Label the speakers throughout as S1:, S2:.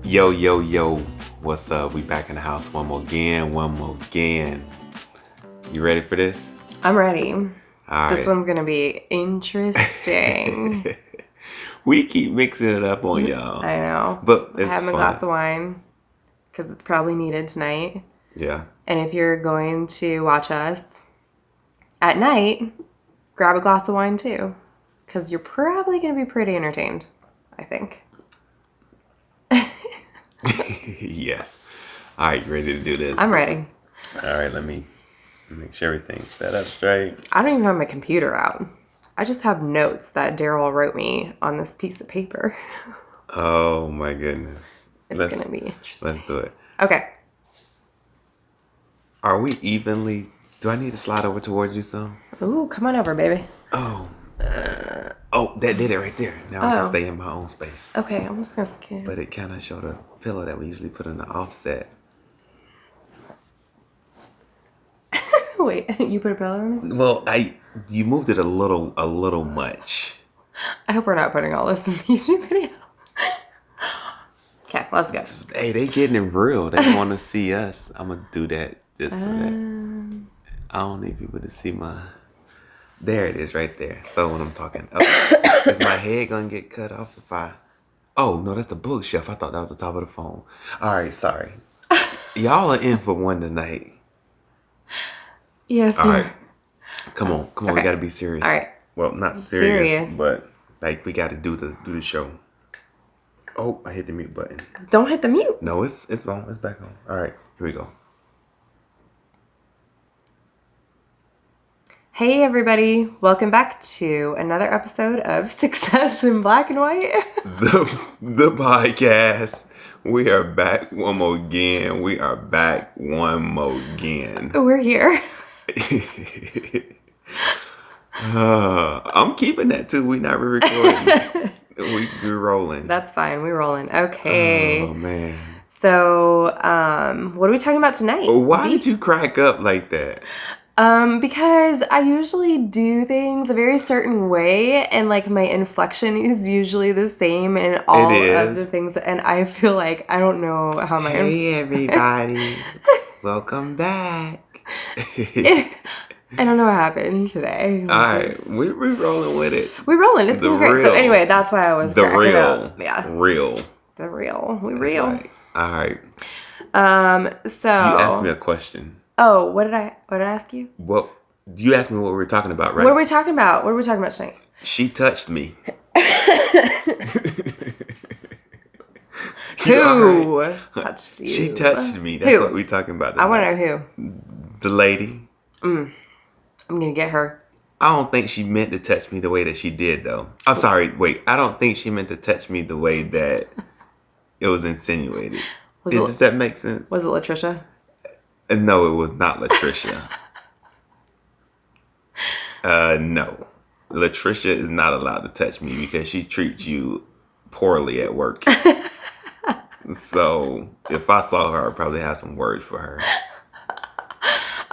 S1: Yo, yo, yo, what's up? We back in the house one more again. You ready for this?
S2: I'm ready.
S1: All right.
S2: This one's gonna be interesting.
S1: We keep mixing it up on y'all.
S2: I know.
S1: But it's
S2: Having a
S1: fun.
S2: glass of wine, because it's probably needed tonight.
S1: Yeah.
S2: And if you're going to watch us at night, grab a glass of wine too, because you're probably gonna be pretty entertained, I think.
S1: Yes. All right, you ready to do this?
S2: I'm ready.
S1: All right, let me make sure everything's set up straight.
S2: I don't even have my computer out. I just have notes that Darryl wrote me on this piece of paper.
S1: Oh my goodness.
S2: It's going to be interesting.
S1: Let's do it.
S2: Okay.
S1: Are we evenly? Do I need to slide over towards you some?
S2: Ooh, come on over, baby.
S1: Oh, that did it right there. Now I can stay in my own space.
S2: Okay, I'm just going to scan.
S1: But it kind of showed a pillow that we usually put in the offset.
S2: Wait, you put a pillow on it?
S1: Well, you moved it a little much.
S2: I hope we're not putting all this in the YouTube video. Okay, let's go.
S1: Hey, they getting it real. They want to see us. I'm gonna do that just so that I don't need people to see my. There it is, right there. So when I'm talking, is my head gonna get cut off if I? Oh no, that's the bookshelf. I thought that was the top of the phone. All right, sorry. Y'all are in for one tonight.
S2: Yes.
S1: All right, come on.
S2: Okay.
S1: We gotta be serious.
S2: All right.
S1: Well, not serious. But like we got to do the show. Oh, I hit the mute button.
S2: Don't hit the mute.
S1: No, it's on. It's back on. All right, here we go.
S2: Hey everybody, welcome back to another episode of Success in Black and White.
S1: The podcast. We are back one more again.
S2: We're here.
S1: I'm keeping that too. We not recording. We're rolling.
S2: That's fine. We're rolling. Okay.
S1: Oh man.
S2: So, what are we talking about tonight?
S1: Why did you crack up like that?
S2: Because I usually do things a very certain way, and like my inflection is usually the same in all of the things, and I feel like I don't know how my.
S1: Hey everybody, welcome back.
S2: I don't know what happened today.
S1: All right, we're rolling with it.
S2: We're rolling. It's been great. So anyway, that's why I was cracking up.
S1: Yeah,
S2: the real. We
S1: That's
S2: real.
S1: Right. All right.
S2: So
S1: you asked me a question.
S2: Oh, what did I ask you?
S1: Well, you asked me what we were talking about, right?
S2: What are we talking about? What are we talking about tonight?
S1: She touched me.
S2: Who touched you?
S1: She touched me. That's what we're talking about tonight.
S2: I want to know who.
S1: The lady.
S2: I'm going to get her.
S1: I don't think she meant to touch me the way that she did, though. I'm sorry. Wait. I don't think she meant to touch me the way that it was insinuated. Does that make sense?
S2: Was it Latricia?
S1: No, it was not Latricia. No. Latricia is not allowed to touch me because she treats you poorly at work. So if I saw her, I'd probably have some words for her.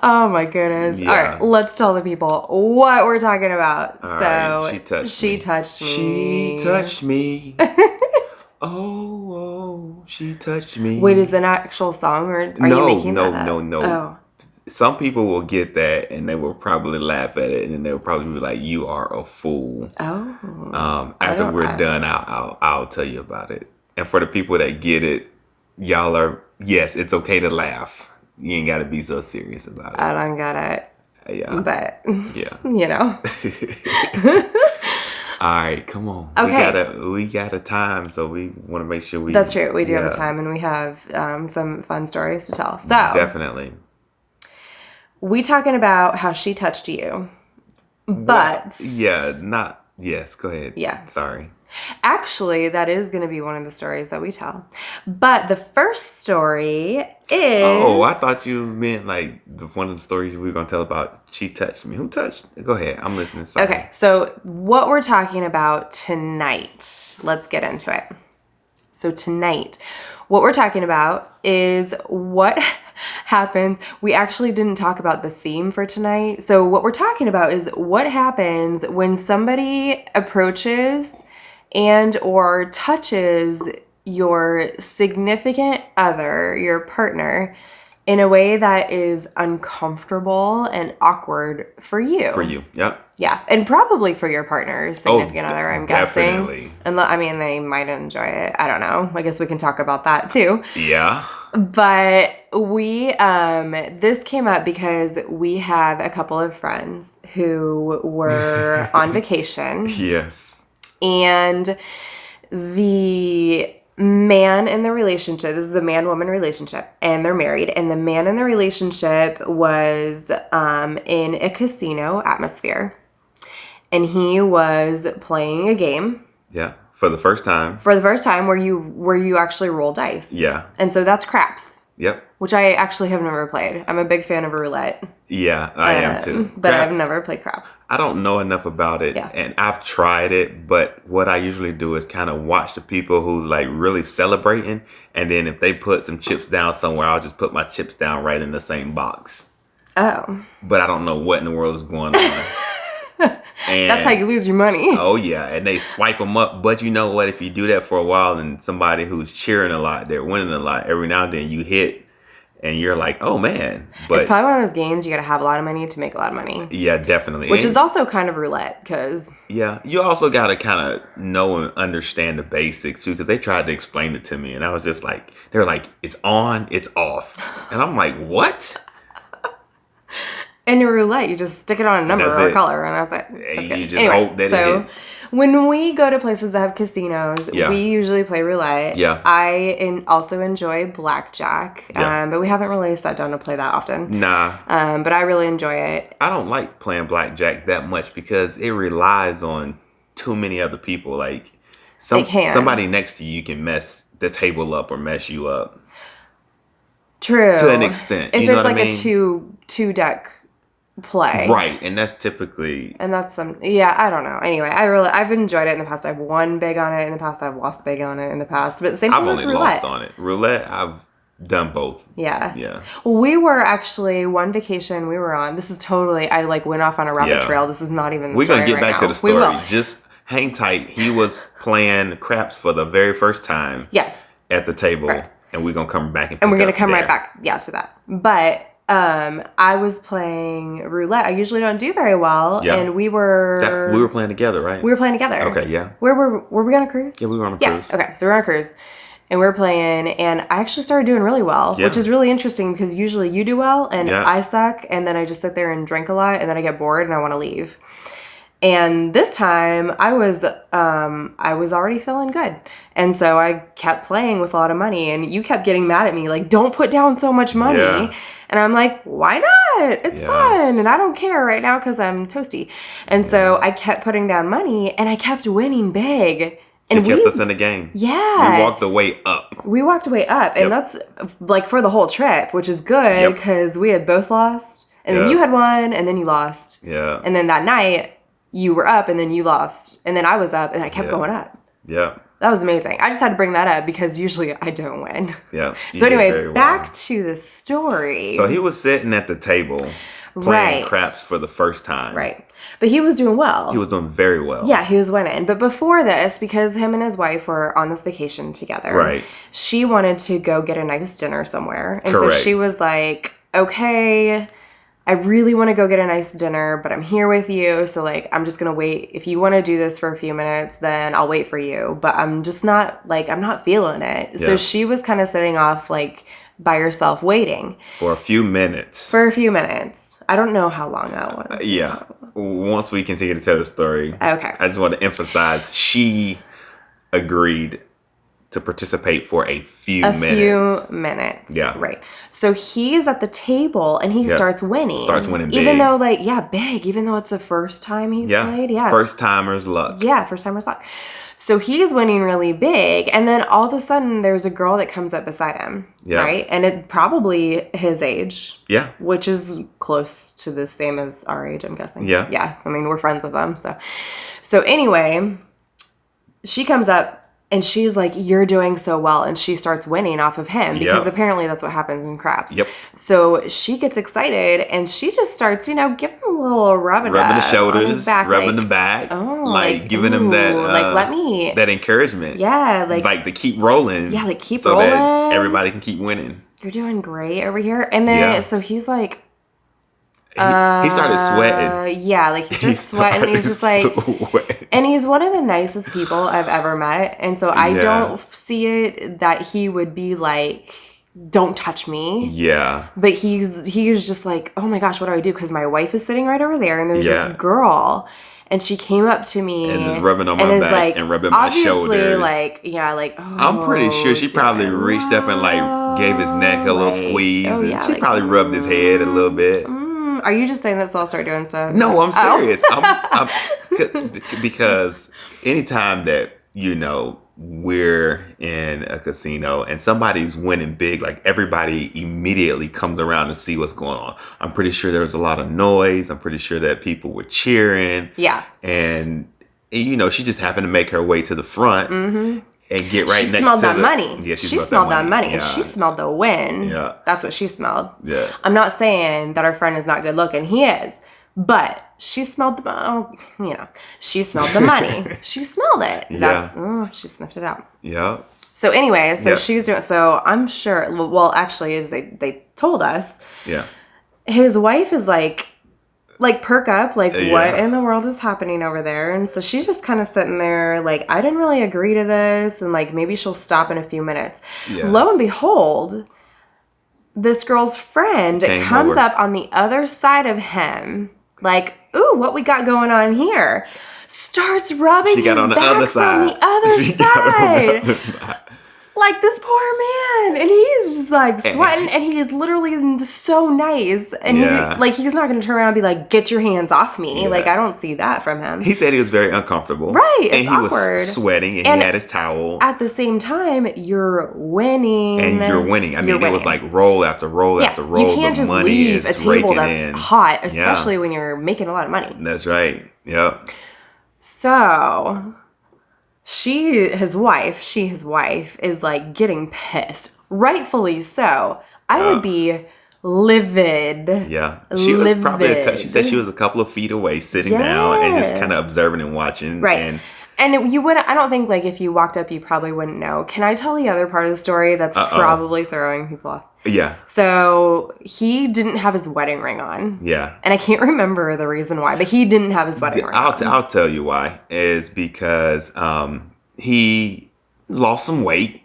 S2: Oh my goodness.
S1: Yeah.
S2: All right, let's tell the people what we're talking about.
S1: All right, she touched me.
S2: She touched me.
S1: Oh, she touched me.
S2: Wait, is it an actual song or are you making that up?
S1: No.
S2: Oh.
S1: Some people will get that and they will probably laugh at it and then they'll probably be like, "You are a fool."
S2: Oh.
S1: After we're done, I'll tell you about it. And for the people that get it, y'all are yes, it's okay to laugh. You ain't got to be so serious about it.
S2: I don't got it.
S1: Yeah.
S2: But
S1: yeah,
S2: you know.
S1: All right, come on.
S2: Okay.
S1: We got a time, so we want to make sure we.
S2: That's true. We do have a time, and we have some fun stories to tell. So
S1: definitely.
S2: We talking about how she touched you, but
S1: yes. Go ahead.
S2: Yeah.
S1: Sorry.
S2: Actually, that is going to be one of the stories that we tell. But the first story is...
S1: Oh, I thought you meant like one of the stories we were going to tell about she touched me. Who touched? Go ahead. I'm listening. Sorry.
S2: Okay, so what we're talking about tonight, let's get into it. So tonight, what we're talking about is what happens. We actually didn't talk about the theme for tonight. So what we're talking about is what happens when somebody approaches and or touches your significant other, your partner, in a way that is uncomfortable and awkward for you.
S1: For you, yep.
S2: Yeah, and probably for your partner's significant other, I'm
S1: definitely.
S2: guessing. And I mean, they might enjoy it. I don't know. I guess we can talk about that too.
S1: Yeah.
S2: But we, this came up because we have a couple of friends who were on vacation.
S1: Yes.
S2: And the man in the relationship, this is a man-woman relationship, and they're married, and the man in the relationship was in a casino atmosphere, and he was playing a game.
S1: Yeah, for the first time.
S2: For the first time, where you actually roll dice.
S1: Yeah.
S2: And so that's craps.
S1: Yep.
S2: Which I actually have never played. I'm a big fan of roulette.
S1: Yeah, I am too.
S2: But I've never played craps.
S1: I don't know enough about it, and I've tried it, but what I usually do is kind of watch the people who's like really celebrating, and then if they put some chips down somewhere, I'll just put my chips down right in the same box.
S2: Oh.
S1: But I don't know what in the world is going on. And,
S2: that's how you lose your money.
S1: Oh, yeah. And they swipe them up. But you know what? If you do that for a while and somebody who's cheering a lot, they're winning a lot, every now and then you hit and you're like, oh, man. But
S2: it's probably one of those games you got to have a lot of money to make a lot of money.
S1: Yeah, definitely.
S2: Which is also kind of roulette because...
S1: Yeah. You also got to kind of know and understand the basics, too, because they tried to explain it to me. And I was just like, they were like, it's on, it's off. And I'm like, what?
S2: In your roulette, you just stick it on a number or a color, and that's it.
S1: And you just hope that it hits.
S2: When we go to places that have casinos, we usually play roulette.
S1: Yeah.
S2: I also enjoy blackjack, but we haven't really sat down to play that often.
S1: Nah.
S2: But I really enjoy it.
S1: I don't like playing blackjack that much because it relies on too many other people. Like somebody next to you can mess the table up or mess you up.
S2: True.
S1: To an extent.
S2: If
S1: you know
S2: it's like
S1: I mean?
S2: a two deck play,
S1: right? And that's typically,
S2: and that's I don't know. Anyway, I've enjoyed it in the past. I've won big on it in the past. I've lost big on it in the past. But the same thing with roulette.
S1: I've only lost on it. Roulette, I've done both.
S2: Yeah. Well, we were actually one vacation we were on. This is totally. I went off on a rabbit trail. This is not even.
S1: We're gonna get back to the story.
S2: We will.
S1: Just hang tight. He was playing craps for the very first time.
S2: Yes.
S1: At the table, and we're gonna come back
S2: and we're gonna come right back. Yeah, to that, but. I was playing roulette. I usually don't do very well, and we were
S1: playing together, right?
S2: We were playing together.
S1: Okay, yeah.
S2: Were we on a cruise?
S1: Yeah, we were on a cruise.
S2: Okay, so we were on a cruise, and we were playing, and I actually started doing really well, which is really interesting because usually you do well, and I suck, and then I just sit there and drink a lot, and then I get bored and I want to leave. And this time I was already feeling good. And so I kept playing with a lot of money, and you kept getting mad at me, like, don't put down so much money. Yeah. And I'm like, why not? It's fun. And I don't care right now because I'm toasty. And so I kept putting down money, and I kept winning big. And
S1: it kept us in the game.
S2: Yeah.
S1: We walked the way up.
S2: And that's like for the whole trip, which is good because we had both lost. And then you had won, and then you lost.
S1: Yeah.
S2: And then that night, you were up, and then you lost. And then I was up, and I kept going up.
S1: Yeah.
S2: That was amazing. I just had to bring that up because usually I don't win.
S1: Yeah.
S2: So anyway, back to the story.
S1: So he was sitting at the table playing craps for the first time.
S2: Right. But he was doing well.
S1: He was doing very well.
S2: Yeah, he was winning. But before this, because him and his wife were on this vacation together, she wanted to go get a nice dinner somewhere. And so she was like, okay, I really want to go get a nice dinner, but I'm here with you. So, I'm just going to wait. If you want to do this for a few minutes, then I'll wait for you. But I'm just not, I'm not feeling it. Yeah. So she was kind of sitting off, by herself waiting.
S1: For a few minutes.
S2: I don't know how long that was.
S1: Yeah. Once we continue to tell the story.
S2: Okay.
S1: I just want to emphasize she agreed to participate for a few minutes. Yeah.
S2: Right. So he's at the table and he starts winning.
S1: Starts winning big.
S2: Even though, big. Even though it's the first time he's played. Yeah.
S1: First timer's luck.
S2: Yeah, first timer's luck. So he's winning really big. And then all of a sudden, there's a girl that comes up beside him. Yeah. Right? And it probably his age.
S1: Yeah.
S2: Which is close to the same as our age, I'm guessing.
S1: Yeah.
S2: Yeah. I mean, we're friends with them. So anyway, she comes up And she's like, you're doing so well. And she starts winning off of him because apparently that's what happens in craps.
S1: Yep.
S2: So she gets excited and she just starts, giving him a little rubbing
S1: the shoulders,
S2: on his back,
S1: rubbing the back, giving him that,
S2: let me,
S1: that encouragement.
S2: Yeah.
S1: Like to keep rolling.
S2: Yeah, like keep
S1: so
S2: rolling.
S1: That everybody can keep winning.
S2: You're doing great over here. And then, so he's like,
S1: he started sweating.
S2: Yeah, like he starts sweating. And he's just like, and he's one of the nicest people I've ever met. And so I don't see it that he would be like, don't touch me.
S1: Yeah.
S2: But he's just like, oh my gosh, what do I do? Because my wife is sitting right over there and there's this girl. And she came up to me
S1: and is rubbing on my back and rubbing my shoulders. I'm pretty sure she probably reached up and gave his neck a little squeeze. And she probably rubbed his head a little bit.
S2: Are you just saying that so I'll start doing stuff?
S1: No, I'm serious. I'm because anytime that, we're in a casino and somebody's winning big, like everybody immediately comes around to see what's going on. I'm pretty sure there was a lot of noise. I'm pretty sure that people were cheering.
S2: Yeah.
S1: And, she just happened to make her way to the front and get right next to
S2: She smelled that money.
S1: Yeah,
S2: she smelled that money.
S1: Yeah.
S2: And she smelled the win.
S1: Yeah.
S2: That's what she smelled.
S1: Yeah.
S2: I'm not saying that our friend is not good looking. He is. But she smelled she smelled the money. She smelled it. She sniffed it out.
S1: Yeah.
S2: So anyway, she's doing, so I'm sure, well, actually, as they told us, his wife is like perk up, what in the world is happening over there? And so she's just kind of sitting there like, I didn't really agree to this. And maybe she'll stop in a few minutes. Yeah. Lo and behold, this girl's friend comes up on the other side of him. Ooh, what we got going on here? Starts rubbing his back from the other side. Like this poor man. And he's just sweating and he is literally so nice. And he's not going to turn around and be like, get your hands off me. Yeah. I don't see that from him.
S1: He said he was very uncomfortable.
S2: Right. It's
S1: and he
S2: awkward.
S1: Was sweating and he had his towel.
S2: At the same time, you're winning.
S1: And you're winning. I mean, it was roll after roll after roll.
S2: You can't just leave a table that's hot, especially when you're making a lot of money.
S1: That's right. Yep.
S2: So his wife is getting pissed. Rightfully so. I would be livid.
S1: Yeah. She was probably, she said she was a couple of feet away sitting down and just kind of observing and watching.
S2: Right. And you wouldn't, I don't think if you walked up, you probably wouldn't know. Can I tell the other part of the story that's probably throwing people off?
S1: Yeah.
S2: So he didn't have his wedding ring on.
S1: Yeah.
S2: And I can't remember the reason why, but he didn't have his wedding ring on.
S1: I'll tell you why. Is because he lost some weight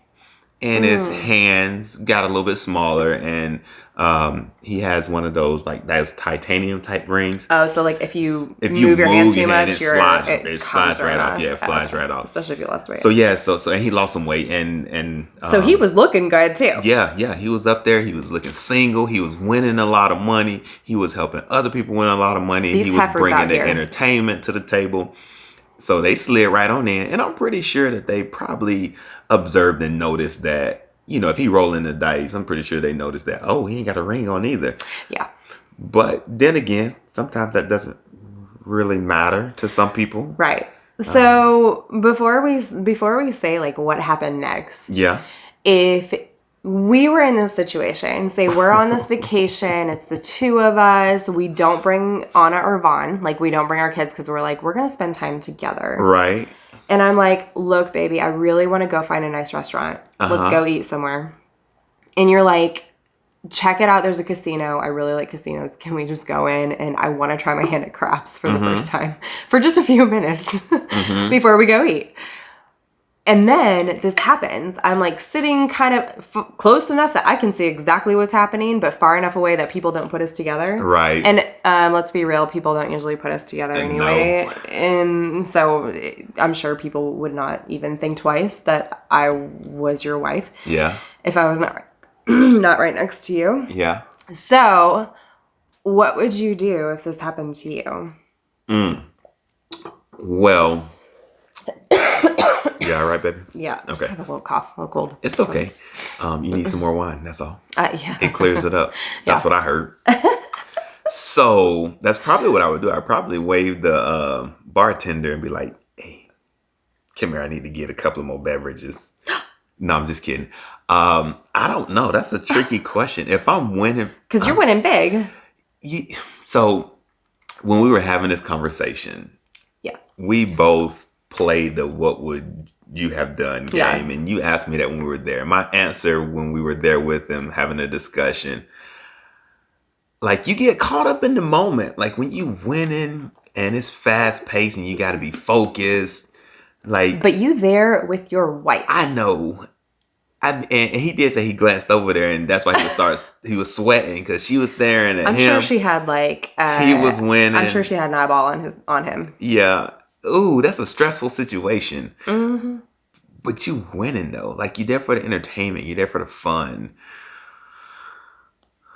S1: and his hands got a little bit smaller and he has one of those those titanium type rings.
S2: Oh, so if you move your hand too much,
S1: it slides right off. Yeah, it flies right off.
S2: Especially if you lost weight.
S1: So and he lost some weight and
S2: so he was looking good too.
S1: Yeah, he was up there. He was looking single. He was winning a lot of money. He was helping other people win a lot of money. He was bringing the entertainment to the table. So they slid right on in, and I'm pretty sure that they probably observed and noticed that. If he rolling the dice, I'm pretty sure they noticed that, he ain't got a ring on either.
S2: Yeah.
S1: But then again, sometimes that doesn't really matter to some people.
S2: Right. So before we say what happened next.
S1: Yeah.
S2: If we were in this situation, say we're on this vacation, it's the two of us, we don't bring Anna or Vaughn, we don't bring our kids because we're we're going to spend time together.
S1: Right.
S2: And I'm like, look, baby, I really want to go find a nice restaurant. Let's go eat somewhere. And you're like, check it out. There's a casino. I really like casinos. Can we just go in? And I want to try my hand at craps for the first time for just a few minutes before we go eat. And then this happens. I'm sitting kind of close enough that I can see exactly what's happening, but far enough away that people don't put us together.
S1: Right.
S2: And let's be real, people don't usually put us together anyway. No. And so I'm sure people would not even think twice that I was your wife.
S1: Yeah.
S2: If I was not right next to you.
S1: Yeah.
S2: So what would you do if this happened to you?
S1: Well... You all right, baby?
S2: Yeah. Okay. Just have a little cough, a little cold.
S1: It's okay. You need some more wine. That's all.
S2: Yeah.
S1: It clears it up. That's what I heard. So that's probably what I would do. I'd probably wave the bartender and be like, "Hey, come here, I need to get a couple of more beverages. No, I'm just kidding. I don't know. That's a tricky question. If I'm winning,
S2: because you're winning big.
S1: So when we were having this conversation,
S2: Yeah,
S1: we both played the "what would you have done" game,
S2: Yeah.
S1: and you asked me that when we were there. My answer when we were there with them having a discussion, like you get caught up in the moment, like when you winning and it's fast paced and you got to be focused. Like,
S2: but you there with your wife.
S1: I know. And he did say he glanced over there, and that's why he was sweating because she was staring at him.
S2: I'm sure she had like
S1: he was winning.
S2: I'm sure she had an eyeball on him.
S1: Yeah. Ooh, that's a stressful situation.
S2: Mm-hmm.
S1: But you winning though, like you're there for the entertainment, you're there for the fun.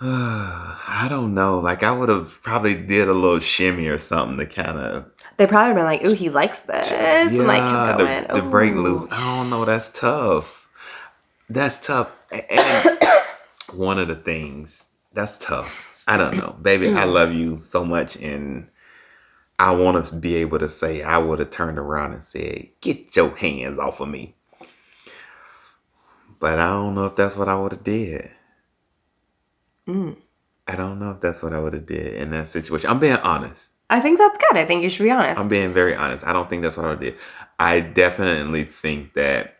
S1: I don't know. Like I would have probably did a little shimmy or something to kind of.
S2: They probably been like, "Ooh, he likes this," and like kept going.
S1: The break loose. I don't know. That's tough. That's tough. And one of the things that's tough. I don't know, baby. I love you so much, and I want to be able to say I would have turned around and said, "Get your hands off of me." But I don't know if that's what I would have did. I don't know if that's what I would have did in that situation. I'm being honest.
S2: I think that's good. I think you should be honest.
S1: I'm being very honest. I don't think that's what I would have did. I definitely think that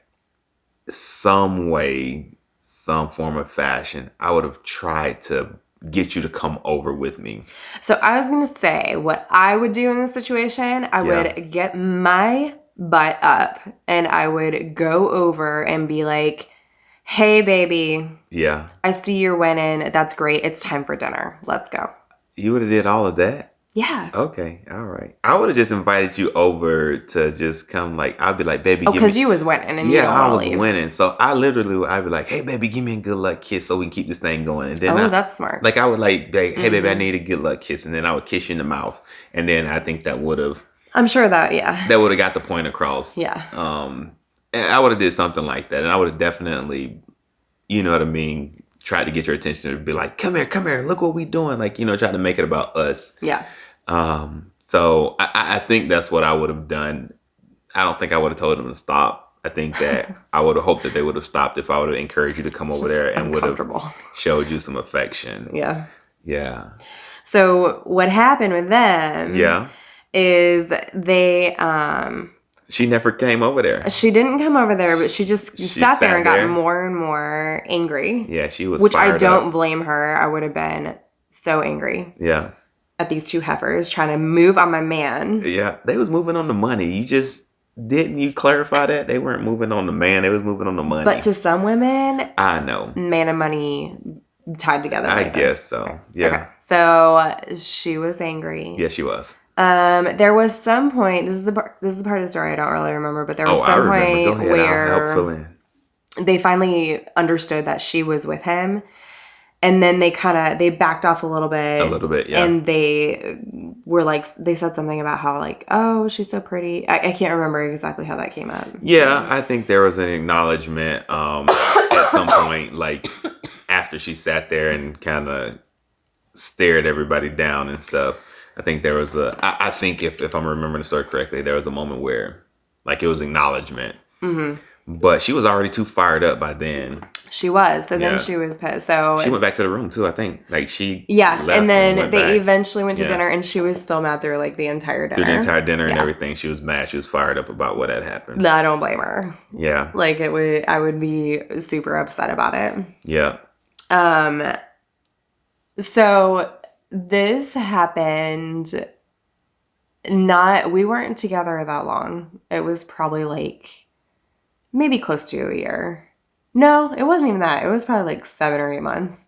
S1: some way, some form of fashion, I would have tried to get you to come over with me.
S2: So I was going to say what I would do in this situation. I would get my butt up and I would go over and be like, "Hey, baby.
S1: Yeah.
S2: I see you're winning. That's great. It's time for dinner. Let's go."
S1: You would have did all of that?
S2: Yeah.
S1: Okay. All right. I would have just invited you over to just come like, I'd be like, "Baby,
S2: because you was winning and you don't
S1: I was
S2: leave.
S1: winning. So I'd be like, "Hey, baby, give me a good luck kiss so we can keep this thing going." And then
S2: that's smart.
S1: Like I would like, "Hey, baby, I need a good luck kiss." And then I would kiss you in the mouth. And then I think that would have.
S2: I'm sure that
S1: would have got the point across.
S2: Yeah.
S1: And I would have did something like that. And I would have definitely, you know what I mean, tried to get your attention to be like, come here, look what we doing. Like, you know, try to make it about us.
S2: Yeah.
S1: So I think that's what I would have done. I don't think I would have told them to stop. I think that I would have hoped that they would have stopped if I would have encouraged you to come over there and would have showed you some affection.
S2: Yeah.
S1: Yeah.
S2: So what happened with them is they
S1: she never came over there.
S2: She didn't come over there, but she sat there and got more and more angry.
S1: Yeah, she was
S2: Which I don't
S1: up.
S2: blame her. I would have been so angry.
S1: Yeah.
S2: At these two heifers trying to move on my man.
S1: Yeah, they was moving on the money. Didn't you clarify that? They weren't moving on the man, they was moving on the money.
S2: But to some women,
S1: I know.
S2: Man and money tied together.
S1: I guess so. Yeah.
S2: Okay. So she was angry.
S1: Yeah, she was.
S2: There was some point, this is the part of the story I don't really remember, but there was some point where
S1: I'll help fill in.
S2: They finally understood that she was with him. And then they backed off a little bit.
S1: A little bit, yeah.
S2: And they were like, they said something about how like, "Oh, she's so pretty." I can't remember exactly how that came up.
S1: Yeah, I think there was an acknowledgement at some point, like after she sat there and kind of stared everybody down and stuff. I think there was I think if I'm remembering the story correctly, there was a moment where like it was acknowledgement. Mm-hmm. But she was already too fired up by then.
S2: She was. So then she was pissed. So
S1: she went back to the room too, I think. Like she
S2: left and then they eventually went to
S1: Yeah.
S2: dinner and she was still mad through like the entire dinner.
S1: Through the entire dinner and everything. She was mad. She was fired up about what had happened.
S2: No, I don't blame her.
S1: Yeah.
S2: Like I would be super upset about it.
S1: Yeah.
S2: So this happened we weren't together that long. It was probably like maybe close to a year. No, it wasn't even that. It was probably like 7 or 8 months.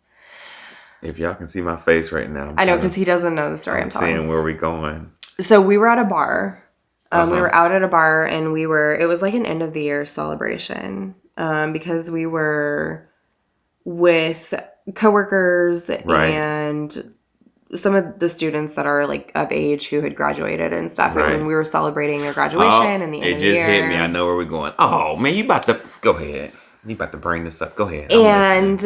S1: If y'all can see my face right now.
S2: I know, because he doesn't know the story I'm telling.
S1: Seeing where we going.
S2: So we were at a bar. We were out at a bar and it was like an end of the year celebration because we were with coworkers and some of the students that are like of age who had graduated and stuff.
S1: Right.
S2: And we were celebrating their graduation and the end of the year.
S1: It just hit me. I know where we're going. Oh, man, you about to... Go ahead. You about to bring this up. Go ahead.
S2: And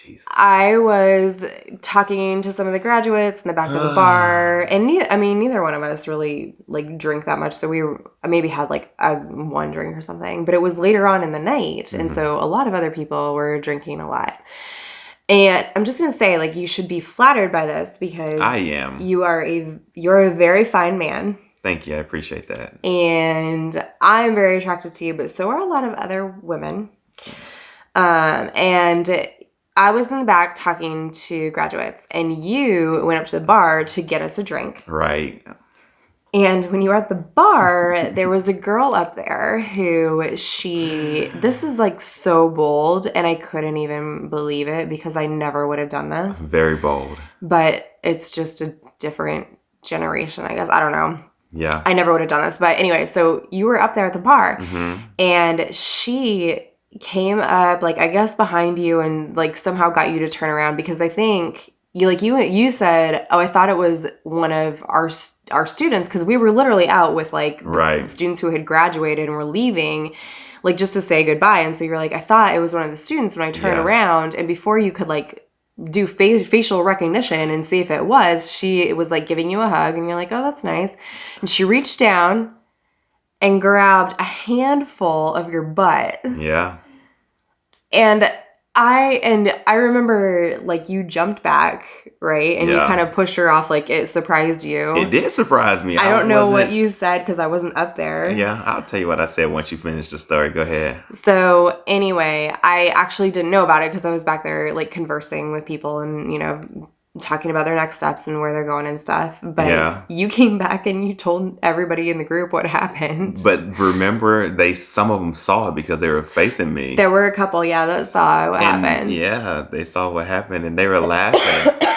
S1: jeez.
S2: I was talking to some of the graduates in the back of the bar, and neither one of us really like drink that much. So we maybe had like one drink or something, but it was later on in the night, and so a lot of other people were drinking a lot. And I'm just gonna say, like, you should be flattered by this because
S1: I am.
S2: You're a very fine man.
S1: Thank you. I appreciate that.
S2: And I'm very attracted to you, but so are a lot of other women. And I was in the back talking to graduates, and you went up to the bar to get us a drink.
S1: Right.
S2: And when you were at the bar, there was a girl up there who this is like so bold, and I couldn't even believe it because I never would have done this.
S1: Very bold.
S2: But it's just a different generation, I guess. I don't know.
S1: Yeah.
S2: I never would have done this. But anyway, so you were up there at the bar, and she came up, like, I guess behind you and, like, somehow got you to turn around because I think you said, oh, I thought it was one of our students because we were literally out with, like, students who had graduated and were leaving, like, just to say goodbye. And so you're like, I thought it was one of the students when I turned around, and before you could, like, do facial recognition and see if it was like giving you a hug, and you're like, oh, that's nice. And she reached down and grabbed a handful of your butt.
S1: Yeah.
S2: And I remember, like, you jumped back, right? And you kind of pushed her off, like, it surprised you.
S1: It did surprise me.
S2: I don't know what you said because I wasn't up there.
S1: Yeah, I'll tell you what I said once you finish the story. Go ahead.
S2: So anyway, I actually didn't know about it because I was back there, like, conversing with people and, you know, talking about their next steps and where they're going and stuff. But you came back and you told everybody in the group what happened.
S1: But remember, some of them saw it because they were facing me.
S2: There were a couple, that saw what happened.
S1: Yeah, they saw what happened and they were laughing.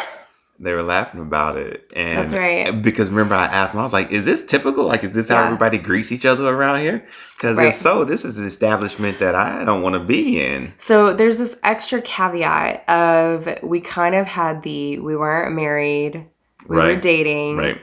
S1: They were laughing about it. And
S2: that's right.
S1: Because remember, I asked them, I was like, is this typical? Like, is this how everybody greets each other around here? Because if so, this is an establishment that I don't want to be in.
S2: So there's this extra caveat of we kind of had we weren't married, we were dating.
S1: Right.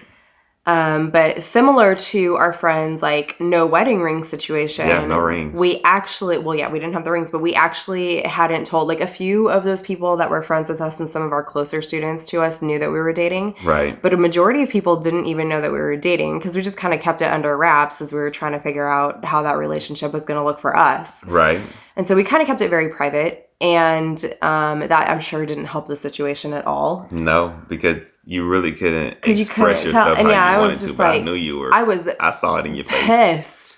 S2: But similar to our friends, like, no wedding ring situation.
S1: Yeah, no rings.
S2: We actually, we didn't have the rings, but we actually hadn't told, like, a few of those people that were friends with us and some of our closer students to us knew that we were dating.
S1: Right.
S2: But a majority of people didn't even know that we were dating because we just kind of kept it under wraps as we were trying to figure out how that relationship was going to look for us.
S1: Right.
S2: And so we kind of kept it very private. And that, I'm sure, didn't help the situation at all.
S1: No, because you really couldn't express yourself how you wanted to, but I knew you were. I saw it in your face.
S2: Pissed.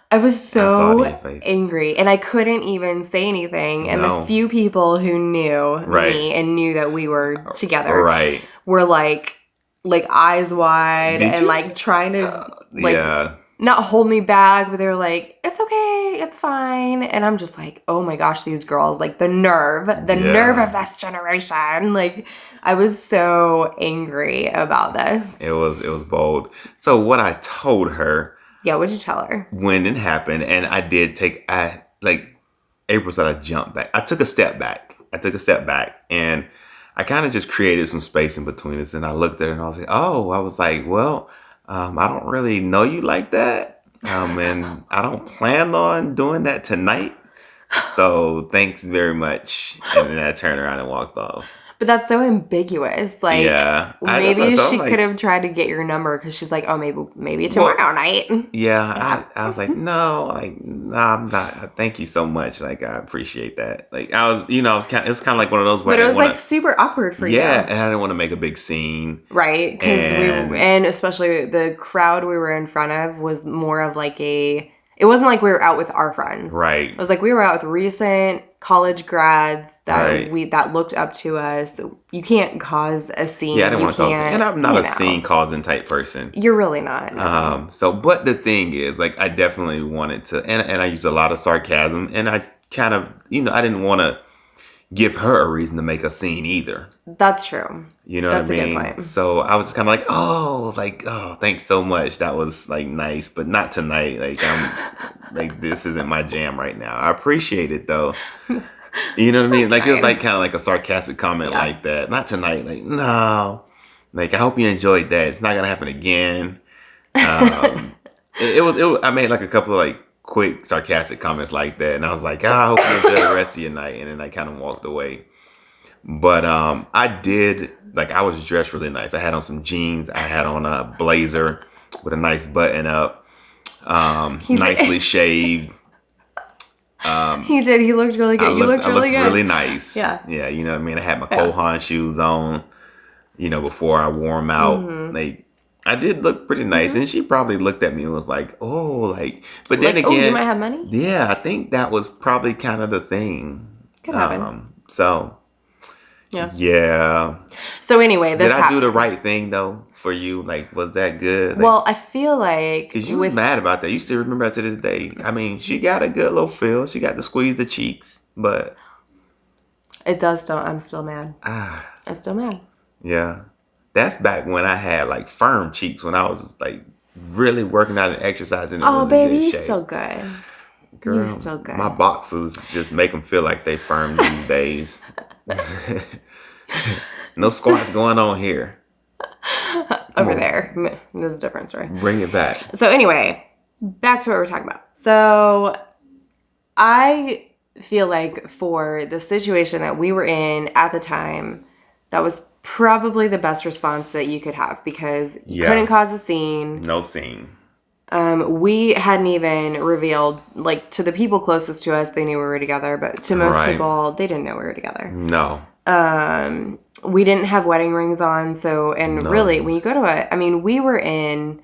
S2: I was so angry, and I couldn't even say anything. And the few people who knew me and knew that we were together were like eyes wide and like trying to not hold me back, but they were like, it's okay, it's fine. And I'm just like, oh my gosh, these girls, like, the nerve of this generation. Like, I was so angry about this.
S1: It was bold. So what I told her.
S2: Yeah, what'd you tell her?
S1: When it happened, and I did April said I jumped back. I took a step back. And I kind of just created some space in between us. And I looked at her and I was like, well, I don't really know you like that. And I don't plan on doing that tonight. So thanks very much. And then I turned around and walked off.
S2: But that's so ambiguous. Like, maybe she could have tried to get your number because she's like, oh, maybe tomorrow night.
S1: Yeah, I was like, no, I'm not. Thank you so much. Like, I appreciate that. Like, I was, it was kind of like one of those.
S2: But it was like super awkward for you.
S1: Yeah, and I didn't want to make a big scene.
S2: Right, because and especially the crowd we were in front of was more of like it wasn't like we were out with our friends.
S1: Right.
S2: It was like we were out with recent college grads that that looked up to us. You can't cause a scene.
S1: Yeah, I didn't want to cause a scene. And I'm not a scene causing type person.
S2: You're really not.
S1: But the thing is, like, I definitely wanted to, and I used a lot of sarcasm, and I kind of, I didn't want to give her a reason to make a scene either.
S2: That's true.
S1: You know what I mean?
S2: That's a good point.
S1: So I was kind of like, oh, thanks so much. That was like nice, but not tonight. Like, like, this isn't my jam right now. I appreciate it though. You know what I mean? Like, it was like kind of like a sarcastic comment like that. Not tonight. Like, no. Like, I hope you enjoyed that. It's not gonna happen again. I made like a couple of like quick sarcastic comments like that, and I was like, I hope you enjoy the rest of your night, and then I kind of walked away. But I did, like, I was dressed really nice. I had on some jeans. I had on a blazer with a nice button up,
S2: He
S1: nicely
S2: did.
S1: shaved.
S2: He did. He looked really good. You looked
S1: I
S2: really
S1: looked
S2: good.
S1: really nice.
S2: Yeah.
S1: Yeah, you know what I mean? I had my
S2: Yeah.
S1: Kohan shoes on, before I wore them out.
S2: Mm-hmm.
S1: Like, I did look pretty nice. And she probably looked at me and was like, oh, like, but then
S2: Like, oh, you
S1: again,
S2: might have money?
S1: yeah, I think that was probably kind of the thing.
S2: Could happen.
S1: So,
S2: Yeah.
S1: yeah.
S2: So anyway,
S1: Did
S2: this
S1: I do the
S2: happens.
S1: right thing though for you? Like, was that good? Like,
S2: Well, I feel like
S1: cause you was
S2: with
S1: mad about that. You still remember that to this day. I mean, she got a good little feel. She got to squeeze the cheeks, but
S2: it does still. I'm still mad.
S1: ah,
S2: I'm still mad.
S1: yeah. That's back when I had like firm cheeks. When I was like really working out and exercising and
S2: Oh,
S1: was in
S2: baby,
S1: good
S2: you
S1: shape.
S2: still good. You
S1: Girl,
S2: still good.
S1: my boxes just make them feel like they firm these days. No squats going on here. Come
S2: Over
S1: on,
S2: there. There's a difference, right?
S1: bring it back.
S2: So anyway, back to what we're talking about. So I feel like for the situation that we were in at the time, that was probably the best response that you could have because you
S1: Yeah.
S2: couldn't cause a scene.
S1: No scene.
S2: We hadn't even revealed, like, to the people closest to us, they knew we were together, but to most
S1: Right.
S2: people, they didn't know we were together.
S1: No.
S2: We didn't have wedding rings on, so, and
S1: No
S2: really, when you
S1: rings.
S2: go to I mean, we were in,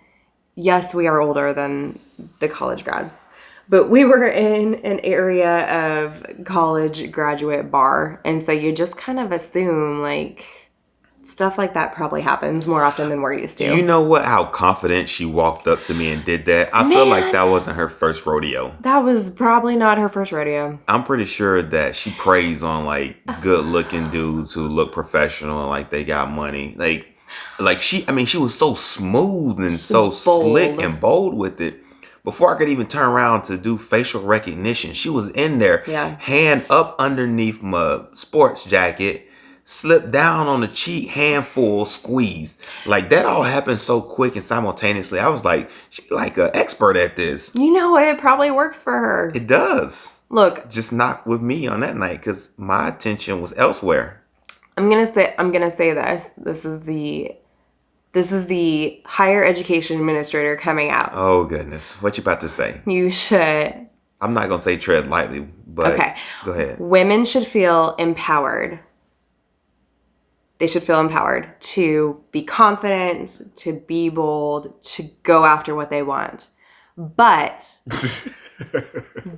S2: yes, we are older than the college grads, but we were in an area of college graduate bar, and so you just kind of assume, like, stuff like that probably happens more often than we're used to.
S1: You know what? How confident she walked up to me and did that. I feel like
S2: Man.
S1: that wasn't her first rodeo.
S2: That was probably not her first rodeo.
S1: I'm pretty sure that she preys on like good looking dudes who look professional and like they got money. Like she, I mean, she was so smooth and so slick
S2: bold.
S1: and bold with it. Before I could even turn around to do facial recognition, she was in there,
S2: Yeah.
S1: hand up underneath my sports jacket, slip down on the cheek, handful, squeeze. Like that all happened so quick and simultaneously. I was like, she like an expert at this.
S2: You know, it probably works for her.
S1: It does.
S2: Look,
S1: Just not with me on that night because my attention was elsewhere.
S2: I'm gonna say this. This is the higher education administrator coming out.
S1: Oh goodness, what you about to say?
S2: You should.
S1: I'm not gonna say tread lightly, but
S2: Okay.
S1: go ahead.
S2: Women should feel empowered. They should feel empowered to be confident, to be bold, to go after what they want. But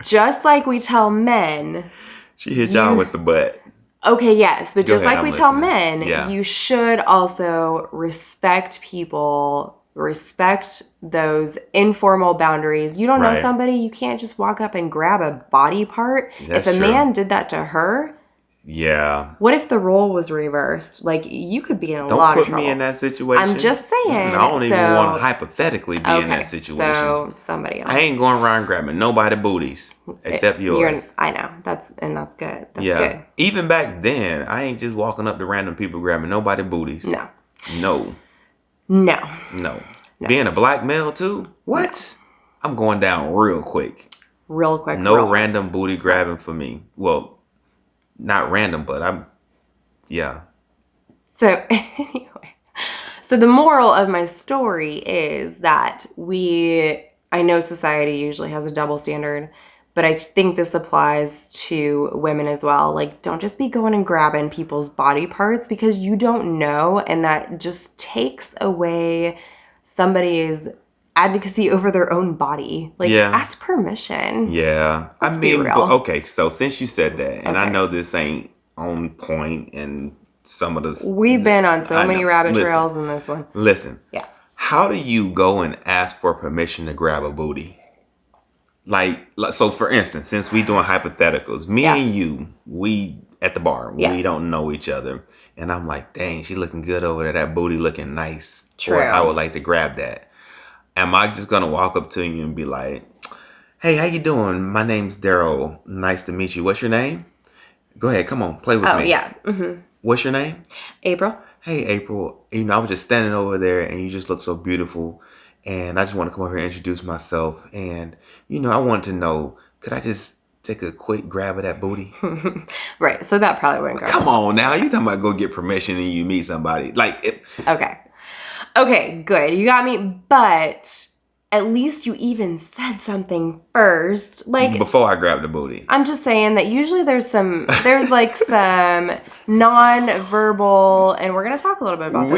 S2: just like we tell men,
S1: She hit y'all with the butt.
S2: okay, yes, but
S1: Go
S2: just
S1: ahead,
S2: like
S1: I'm
S2: we tell
S1: listening.
S2: men,
S1: Yeah.
S2: you should also respect people, respect those informal boundaries. You don't know
S1: Right.
S2: somebody, you can't just walk up and grab a body part.
S1: That's
S2: if a
S1: true.
S2: man did that to her,
S1: Yeah.
S2: what if the role was reversed? Like, you could be in a
S1: Don't
S2: lot of
S1: put
S2: trouble.
S1: me in that situation.
S2: I'm just saying.
S1: I don't even
S2: So-
S1: want to hypothetically be in that situation.
S2: So somebody else.
S1: I ain't going around grabbing nobody booties except yours.
S2: I know. That's good. That's
S1: Yeah.
S2: good.
S1: Even back then, I ain't just walking up to random people grabbing nobody booties.
S2: No.
S1: No.
S2: No.
S1: No. Being a black male too? What? I'm going down real quick.
S2: Real quick.
S1: No
S2: real.
S1: random booty grabbing for me. Well, not random, but yeah.
S2: So anyway, so the moral of my story is that I know society usually has a double standard, but I think this applies to women as well. Like, don't just be going and grabbing people's body parts because you don't know, and that just takes away somebody's advocacy over their own body. Like,
S1: Yeah.
S2: ask permission.
S1: Yeah.
S2: Let's
S1: I
S2: be
S1: mean,
S2: real.
S1: but, okay, so since you said that, and I
S2: Okay.
S1: know this ain't on point and some of the...
S2: We've been on so
S1: I
S2: many
S1: know.
S2: rabbit
S1: Listen.
S2: trails in this one.
S1: Listen.
S2: Yeah.
S1: How do you go and ask for permission to grab a booty? Like so for instance, since we doing hypotheticals, me
S2: Yeah.
S1: and you, we at the bar,
S2: Yeah.
S1: we don't know each other. And I'm like, dang, she looking good over there. That booty looking nice.
S2: True.
S1: Or I would like to grab that. Am I just gonna walk up to you and be like, hey, how you doing? My name's Darryl. Nice to meet you. What's your name? Go ahead, come on, play with
S2: Oh,
S1: me.
S2: yeah. Mm-hmm.
S1: What's your name?
S2: April.
S1: Hey, April. I was just standing over there and you just look so beautiful. And I just want to come over here and introduce myself. And, I wanted to know, could I just take a quick grab of that booty?
S2: Right. So that probably wouldn't go.
S1: Come on now. You talking about go get permission and you meet somebody.
S2: Okay, good. You got me. But at least you even said something first. Like,
S1: before I grab the booty.
S2: I'm just saying that usually there's like some non-verbal, and we're going to talk a little bit about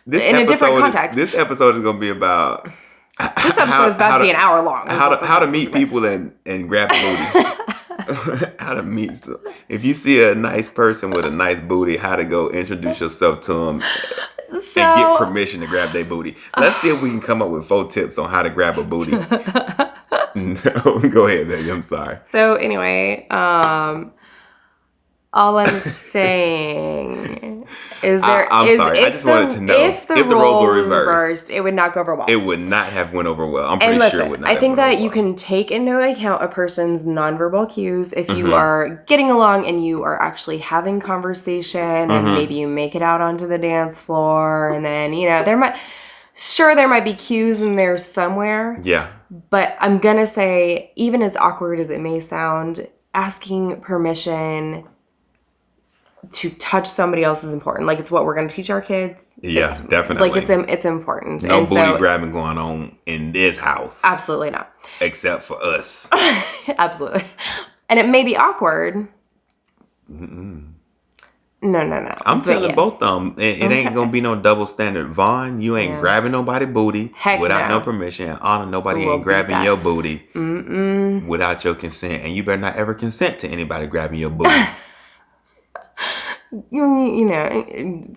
S2: this in a different context.
S1: This episode is going to be about...
S2: This episode is about to be an hour long.
S1: How to meet people and grab a booty. How to meet. If you see a nice person with a nice booty, how to go introduce yourself to them and get permission to grab their booty. Let's see if we can come up with 4 tips on how to grab a booty. No, go ahead, baby. I'm sorry.
S2: So anyway, all I'm saying is
S1: I'm sorry. I just wanted to know
S2: if the
S1: roles were
S2: reversed, it would not go over well.
S1: It would not have went over well. I'm pretty sure it would not.
S2: I think that you can take into account a person's nonverbal cues if you are getting along and you are actually having conversation, and maybe you make it out onto the dance floor, and then there might be cues in there somewhere.
S1: Yeah.
S2: But I'm gonna say, even as awkward as it may sound, asking permission to touch somebody else is important. Like, it's what we're going to teach our kids.
S1: Yeah, definitely.
S2: Like, it's important.
S1: No booty grabbing going on in this house.
S2: Absolutely not.
S1: Except for us.
S2: Absolutely. And it may be awkward. No.
S1: I'm telling both of them, it ain't going to be no double standard. Vaughn, you ain't grabbing nobody booty without no permission. And Anna, nobody ain't grabbing your booty without your consent. And you better not ever consent to anybody grabbing your booty.
S2: The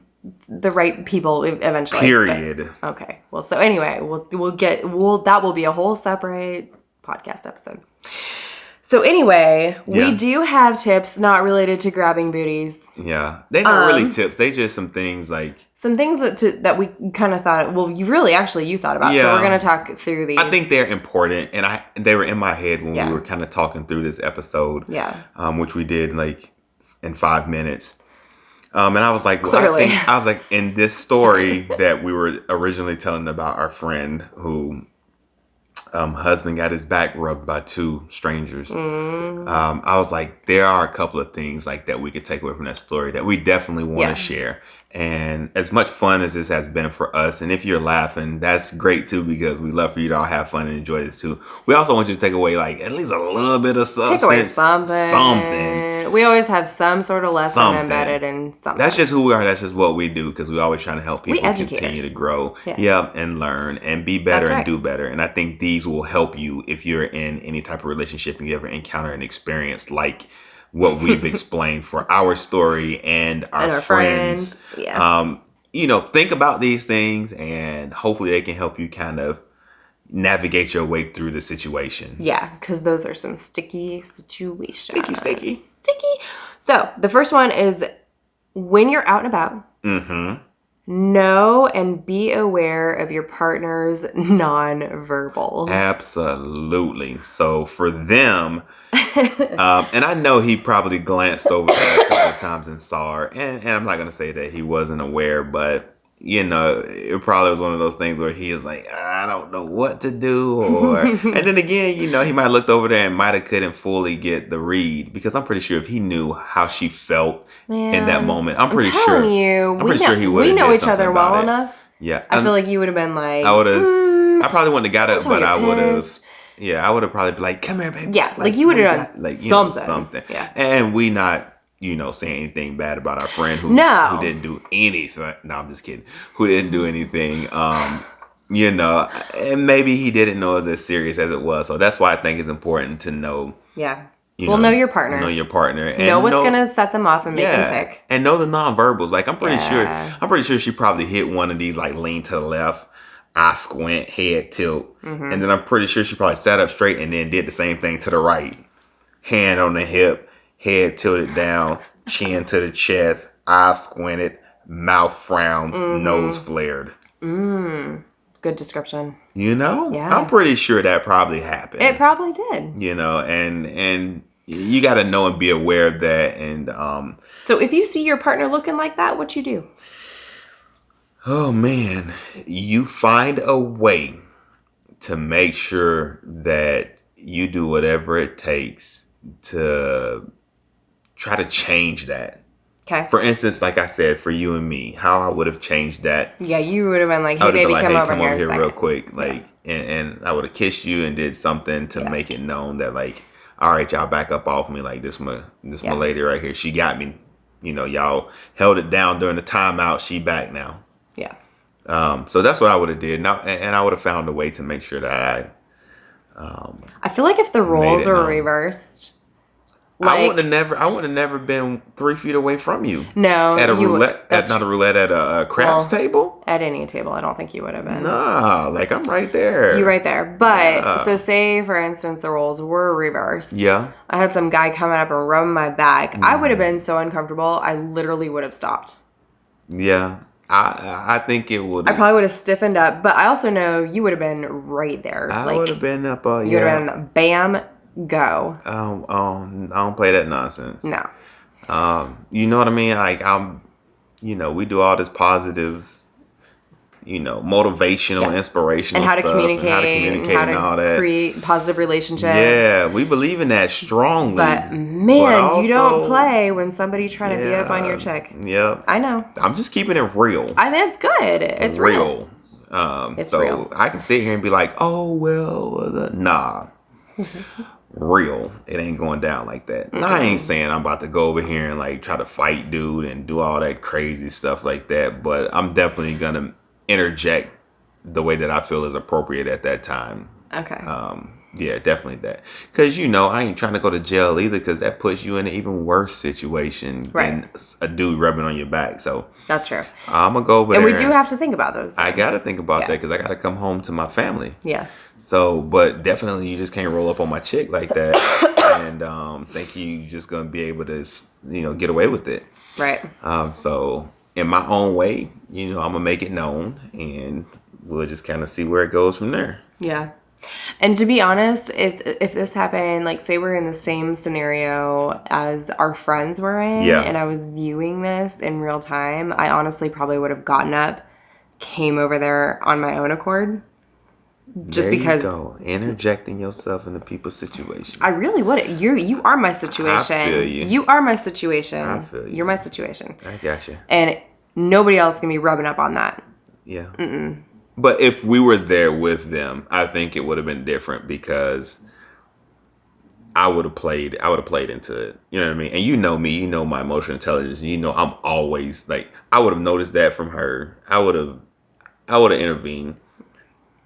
S2: right people eventually.
S1: Period.
S2: But, okay. Well, so anyway, that will be a whole separate podcast episode. So anyway, we do have tips not related to grabbing booties.
S1: Yeah. They're not really tips. They just some things like...
S2: Some things that we kind of thought, well, you thought about. Yeah. So we're going to talk through these.
S1: I think they're important. And they were in my head when we were kind of talking through this episode.
S2: Yeah.
S1: Which we did like in 5 minutes. And I was like,
S2: clearly.
S1: I was like, in this story that we were originally telling about our friend who husband got his back rubbed by 2 strangers. I was like, there are a couple of things like that we could take away from that story that we definitely want to share. And as much fun as this has been for us, and if you're laughing, that's great too, because we love for you to all have fun and enjoy this too. We also want you to take away like at least a little bit of substance.
S2: Take away something. We always have some sort of lesson embedded in something.
S1: That's just who we are. That's just what we do, because we always trying to help people continue to grow. Yeah. And learn and be better and do better. And I think these will help you if you're in any type of relationship and you ever encounter an experience like what we've explained for our story and our friends.
S2: Yeah.
S1: Think about these things, and hopefully they can help you kind of navigate your way through the situation.
S2: Yeah, because those are some sticky situations.
S1: Sticky.
S2: So the first one is, when you're out and about, know and be aware of your partner's nonverbals.
S1: Absolutely. So for them... and I know he probably glanced over that a couple of times and saw her. And I'm not going to say that he wasn't aware, but, it probably was one of those things where he was like, I don't know what to do. And then again, he might have looked over there and might have couldn't fully get the read, because I'm pretty sure if he knew how she felt in that moment, I'm pretty sure he would.
S2: We know each other well enough.
S1: Yeah.
S2: I feel like you would have been like,
S1: I probably wouldn't have got up, but I would have. Yeah, I would have probably been like, come here, baby.
S2: Yeah, like you would have done something.
S1: Yeah. And we not, saying anything bad about our friend who didn't do anything. No, I'm just kidding. Who didn't do anything. And maybe he didn't know it was as serious as it was. So that's why I think it's important to know.
S2: Yeah. Know your partner.
S1: Know your partner. And
S2: know what's going to set them off and make them tick.
S1: And know the nonverbals. Like, I'm pretty sure she probably hit one of these, like, lean to the left, eye squint, head tilt. And then I'm pretty sure she probably sat up straight and then did the same thing to the right. Hand on the hip, head tilted down, chin to the chest, eye squinted, mouth frowned, nose flared.
S2: Good description.
S1: Yeah. I'm pretty sure that probably happened.
S2: It probably did.
S1: And you got to know and be aware of that. And
S2: so if you see your partner looking like that, what you do?
S1: Oh man, you find a way to make sure that you do whatever it takes to try to change that.
S2: Okay.
S1: For instance, like I said, for you and me, how I would have changed that.
S2: Yeah, you would have been like,
S1: I
S2: hey,
S1: would have been
S2: baby,
S1: like,
S2: come
S1: hey,
S2: over
S1: come
S2: here
S1: over
S2: a
S1: here
S2: second.
S1: real quick. Like, and I would have kissed you and did something to make it known that, like, all right, y'all back up off me. Like, this my lady right here. She got me. You know, y'all held it down during the timeout. She back now.
S2: Yeah.
S1: So that's what I would have did. Now, and I would have found a way to make sure that
S2: I feel like if the roles were
S1: known.
S2: reversed,
S1: I would have never been 3 feet away from you.
S2: No,
S1: At a
S2: you
S1: roulette, not a roulette, at a craps table.
S2: At any table, I don't think you would have been.
S1: Nah, like I'm right there.
S2: You right there. But so say for instance the roles were reversed.
S1: Yeah.
S2: I had some guy coming up and rubbing my back. I would have been so uncomfortable. I literally would have stopped.
S1: Yeah. I think it would.
S2: I probably would have stiffened up, but I also know you would have been right there.
S1: I would have been up.
S2: You would have been bam, go.
S1: I don't play that nonsense.
S2: No.
S1: You know what I mean? Like we do all this positive, motivational, inspirational
S2: And how to
S1: stuff,
S2: communicate,
S1: and all that.
S2: Create positive relationships.
S1: Yeah, we believe in that strongly.
S2: But man, you don't play when somebody's trying to be up on your chick.
S1: Yep.
S2: I know.
S1: I'm just keeping it real.
S2: I think it's good. It's real.
S1: It's real. I can sit here and be like, oh, well, nah. Real. It ain't going down like that. Mm-hmm. I ain't saying I'm about to go over here and like try to fight dude and do all that crazy stuff like that, but I'm definitely going to interject the way that I feel is appropriate at that time.
S2: Okay.
S1: Yeah, definitely that. Because, I ain't trying to go to jail either, because that puts you in an even worse situation than a dude rubbing on your back. So
S2: that's true.
S1: I'm going to go over there.
S2: And we do have to think about those things.
S1: I got to think about that because I got to come home to my family.
S2: Yeah.
S1: So, but definitely you just can't roll up on my chick like that and think you just going to be able to, get away with it.
S2: Right.
S1: So in my own way, I'm going to make it known and we'll just kind of see where it goes from there.
S2: Yeah. And to be honest, if this happened, like say we're in the same scenario as our friends were in, and I was viewing this in real time, I honestly probably would have gotten up, came over there on my own accord. Just
S1: there
S2: because
S1: you go, interjecting yourself into people's situation.
S2: I really would. You are my situation.
S1: I feel you.
S2: You are my situation.
S1: I feel you.
S2: You're my situation.
S1: I got you.
S2: And nobody else can be rubbing up on that.
S1: Yeah. Mm-mm. But if we were there with them, I think it would have been different because I would have played into it. You know what I mean? And you know me, you know my emotional intelligence. And I'm always like, I would have noticed that from her. I would have intervened.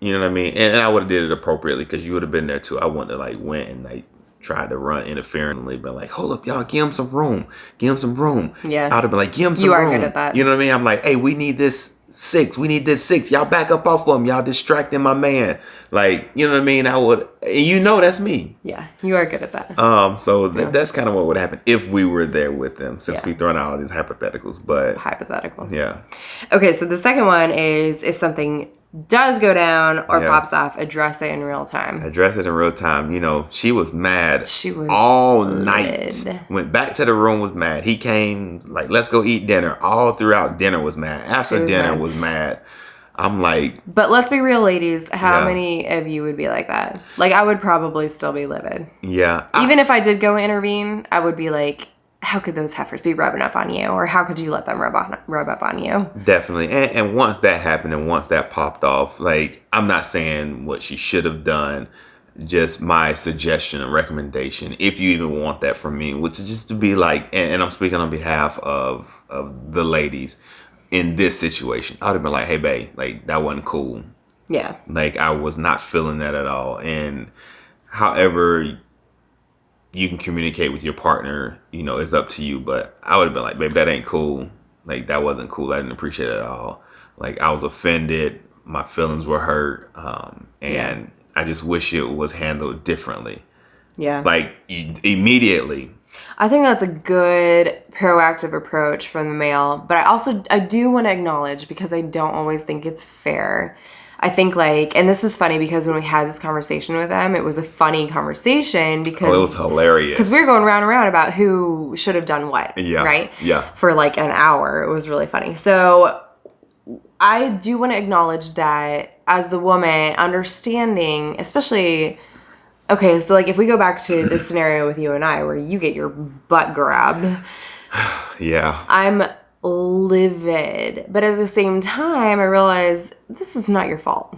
S1: You know what I mean? And I would have did it appropriately because you would have been there too. I wouldn't have like went and like tried to run interferently, been like, hold up, y'all, give him some room. Give him some room.
S2: Yeah.
S1: I would have been like, give him some room. You are good at that. You know what I mean? I'm like, hey, we need this 6. We need this 6. Y'all back up off of him. Y'all distracting my man. Like, you know what I mean? I would, and that's me.
S2: Yeah, you are good at that.
S1: So that's kind of what would happen if we were there with them, since we throwing out all these hypotheticals. But
S2: hypothetical.
S1: Yeah.
S2: Okay, so the second one is if something does go down or pops off, address it in real time.
S1: Address it in real time. She was mad.
S2: She was
S1: all night. Went back to the room, was mad. He came like, let's go eat dinner. All throughout dinner was mad. After dinner was mad. I'm like,
S2: but let's be real, ladies. How many of you would be like that? Like, I would probably still be livid.
S1: Yeah.
S2: Even if I did go intervene, I would be like, how could those heifers be rubbing up on you? Or how could you let them rub up on you?
S1: Definitely. And once that happened and once that popped off, like, I'm not saying what she should have done. Just my suggestion and recommendation, if you even want that from me, which is just to be like, and I'm speaking on behalf of the ladies in this situation, I would have been like, hey, babe, like, that wasn't cool.
S2: Yeah. Like,
S1: I was not feeling that at all. And however you can communicate with your partner, it's up to you. But I would have been like, babe, that ain't cool. Like, that wasn't cool. I didn't appreciate it at all. Like, I was offended. My feelings were hurt. And I just wish it was handled differently. Yeah. Like, immediately.
S2: I think that's a good proactive approach from the male. But I do want to acknowledge, because I don't always think it's fair. I think and this is funny because when we had this conversation with them, it was a funny conversation because
S1: it was hilarious.
S2: Because we were going round and round about who should have done what. Yeah. Right?
S1: Yeah.
S2: For like an hour. It was really funny. So I do want to acknowledge that as the woman, understanding, especially Okay, so like if we go back to the scenario with you and I where you get your butt grabbed,
S1: Yeah.
S2: I'm livid. But at the same time, I realize this is not your fault.